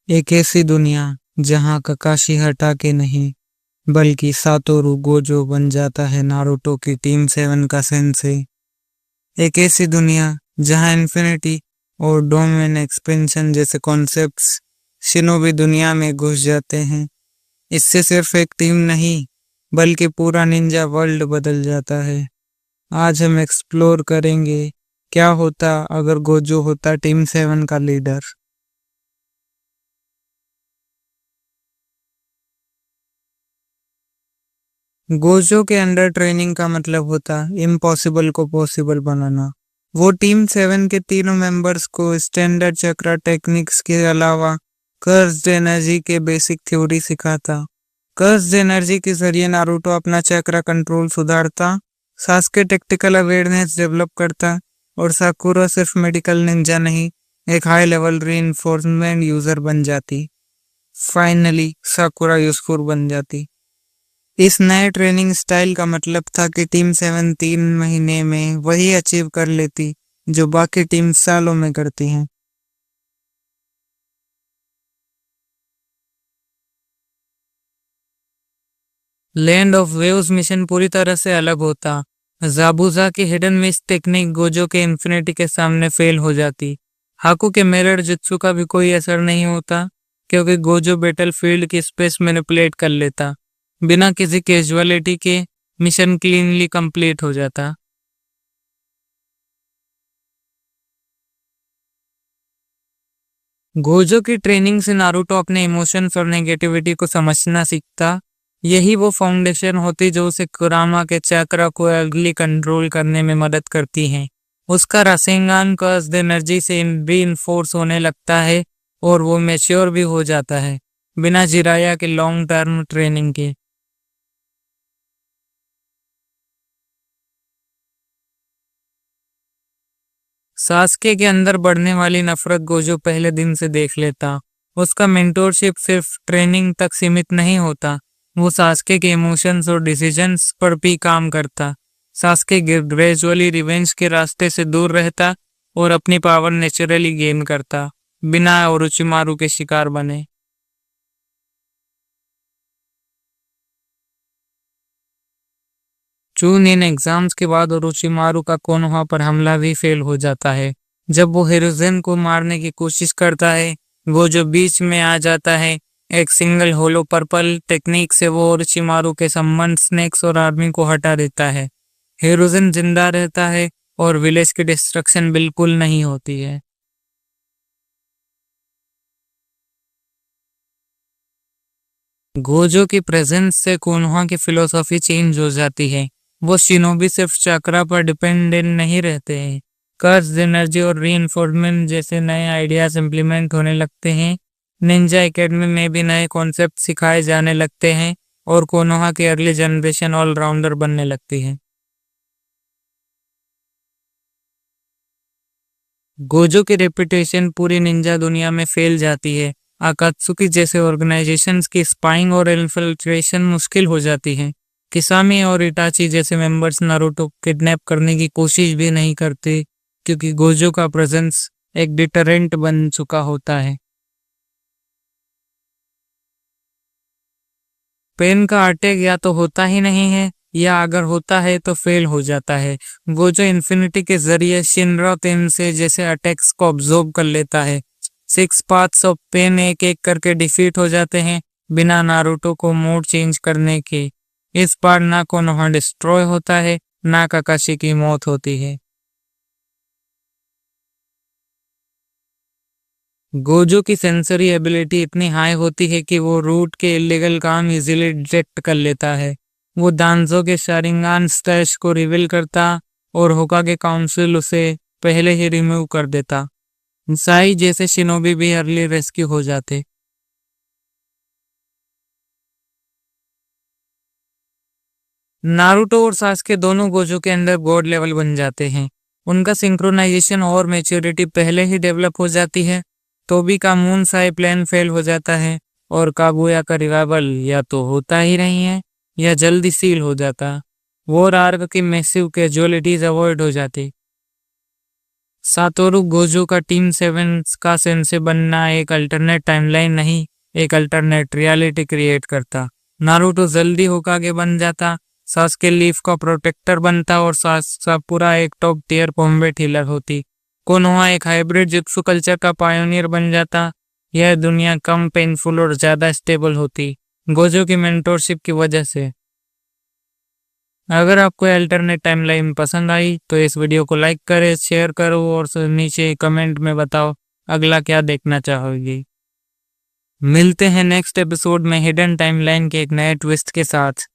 एक ऐसी दुनिया जहां ककाशी हटा के नहीं बल्कि सातोरू गोजो बन जाता है नारुतो की टीम 7 का सेंसे। एक ऐसी दुनिया जहां इन्फिनिटी और डोमेन एक्सपेंशन जैसे कॉन्सेप्ट्स शिनोबी दुनिया में घुस जाते हैं। इससे सिर्फ एक टीम नहीं बल्कि पूरा निंजा वर्ल्ड बदल जाता है। आज हम एक्सप्लोर करेंगे क्या होता अगर गोजो होता टीम 7 का लीडर। गोजो के अंडर ट्रेनिंग का मतलब होता इम्पॉसिबल को पॉसिबल बनाना। वो टीम 7 के तीनों मेंबर्स को स्टैंडर्ड चक्रा टेक्निक्स के अलावा कर्स्ड एनर्जी के बेसिक थ्योरी सिखाता। कर्स्ड एनर्जी के जरिए नारुतो अपना चक्रा कंट्रोल सुधारता, सास्के टेक्टिकल अवेयरनेस डेवलप करता और साकुरा सिर्फ मेडिकल निंजा नहीं, एक हाई लेवल रीइंफोर्समेंट यूजर बन जाती। फाइनली साकुरा यूजफुल बन जाती। इस नए ट्रेनिंग स्टाइल का मतलब था कि टीम 7 3 महीने में वही अचीव कर लेती जो बाकी टीम सालों में करती हैं। लैंड ऑफ वेव्स मिशन पूरी तरह से अलग होता। जाबुजा की हिडन मिस टेक्निक गोजो के इन्फिनिटी के सामने फेल हो जाती। हाकू के मिरर जुत्सु का भी कोई असर नहीं होता क्योंकि गोजो बैटल फील्ड की स्पेस मैनिपुलेट कर लेता। बिना किसी कैजुअलिटी के मिशन क्लीनली कंप्लीट हो जाता। गोजो की ट्रेनिंग से नारुतो अपने इमोशंस और नेगेटिविटी को समझना सीखता। यही वो फाउंडेशन होती जो उसे कुरामा के चक्रा को अगली कंट्रोल करने में मदद करती है। उसका रासेंगान कर्स्ड एनर्जी से रीइंफोर्स होने लगता है और वो मैच्योर भी हो जाता है बिना जिराया के लॉन्ग टर्म ट्रेनिंग के। सास्के के अंदर बढ़ने वाली नफरत गोजो पहले दिन से देख लेता। उसका मेंटोरशिप सिर्फ ट्रेनिंग तक सीमित नहीं होता, वो सास्के के इमोशंस और डिसीजंस पर भी काम करता। सास्के ग्रेजुअली रिवेंज के रास्ते से दूर रहता और अपनी पावर नेचुरली गेन करता बिना ओरोचिमारू के शिकार बने। जून इन एग्जाम्स के बाद ओरोचिमारू का कोनोहा पर हमला भी फेल हो जाता है। जब वो हिरोजिन को मारने की कोशिश करता है, वो जो बीच में आ जाता है, एक सिंगल होलो पर्पल टेक्निक से वो ओरोचिमारू के संबंध स्नेक्स और आर्मी को हटा देता है। हिरोजिन जिंदा रहता है और विलेज की डिस्ट्रक्शन बिल्कुल नहीं होती है। गोजो की प्रेजेंस से कोनोहा की फिलोसॉफी चेंज हो जाती है। वो शिनोबी सिर्फ चक्रा पर डिपेंडेंट नहीं रहते हैं। कर्ज एनर्जी और रीइंफोर्समेंट जैसे नए आइडियाज इम्प्लीमेंट होने लगते हैं। निंजा एकेडमी में भी नए कॉन्सेप्ट सिखाए जाने लगते हैं और कोनोहा की अगली जनरेशन ऑलराउंडर बनने लगती है। गोजो की रेपुटेशन पूरी निंजा दुनिया में फैल जाती है। आकात्सुकी जैसे ऑर्गेनाइजेशंस की स्पाइंग और इन्फिल्ट्रेशन मुश्किल हो जाती है। किसामी और इटाची जैसे मेंबर्स नारुतो को किडनैप करने की कोशिश भी नहीं करते क्योंकि गोजो का प्रेजेंस एक डिटरेंट बन चुका होता है। पेन का अटैक या तो होता ही नहीं है या अगर होता है तो फेल हो जाता है। गोजो इन्फिनिटी के जरिए शिनरा तेनसे जैसे अटैक्स को ऑब्जर्व कर लेता है। 6 पाथ्स ऑफ पेन एक एक करके डिफीट हो जाते हैं बिना नारुतो को मोड चेंज करने के। इस बार ना कोनोहा डिस्ट्रॉय होता है ना काकाशी की मौत होती है। गोजो की सेंसरी एबिलिटी इतनी हाई होती है कि वो रूट के इलीगल काम इजीली डिटेक्ट कर लेता है। वो दांजो के शारिंगान स्टैश को रिवील करता और होकागे काउंसिल उसे पहले ही रिमूव कर देता। साई जैसे शिनोबी भी अर्ली रेस्क्यू हो जाते। नारुतो और सास्के दोनों गोजो के अंदर गॉड लेवल बन जाते हैं। उनका सिंक्रोनाइजेशन और मैच्योरिटी पहले ही डेवलप हो जाती है। तोबी का मून साई प्लान फेल हो जाता है और कागुया का रिवाइवल या तो होता ही नहीं है या जल्दी सील हो जाता। वॉर आर्क की मैसिव कैजुअलिटीज अवॉइड हो जाती। सातोरू गोजो का टीम 7 का सेंसे बनना एक अल्टरनेट टाइमलाइन नहीं, एक अल्टरनेट रियलिटी क्रिएट करता। नारुतो जल्दी होकागे बन जाता, सास्के लीफ का प्रोटेक्टर बनता और साकुरा एक टॉप टियर कॉम्बैट हीलर होती। कोनोहा एक हाइब्रिड जित्सु कल्चर का पायोनियर बन जाता। यह दुनिया कम पेनफुल और ज्यादा स्टेबल होती गोजो की मेंटोरशिप की वजह से। अगर आपको अल्टरनेट टाइमलाइन पसंद आई तो इस वीडियो को लाइक करें, शेयर करो और नीचे कमेंट में बताओ अगला क्या देखना चाहोगी। मिलते हैं नेक्स्ट एपिसोड में हिडन टाइमलाइन के एक नए ट्विस्ट के साथ।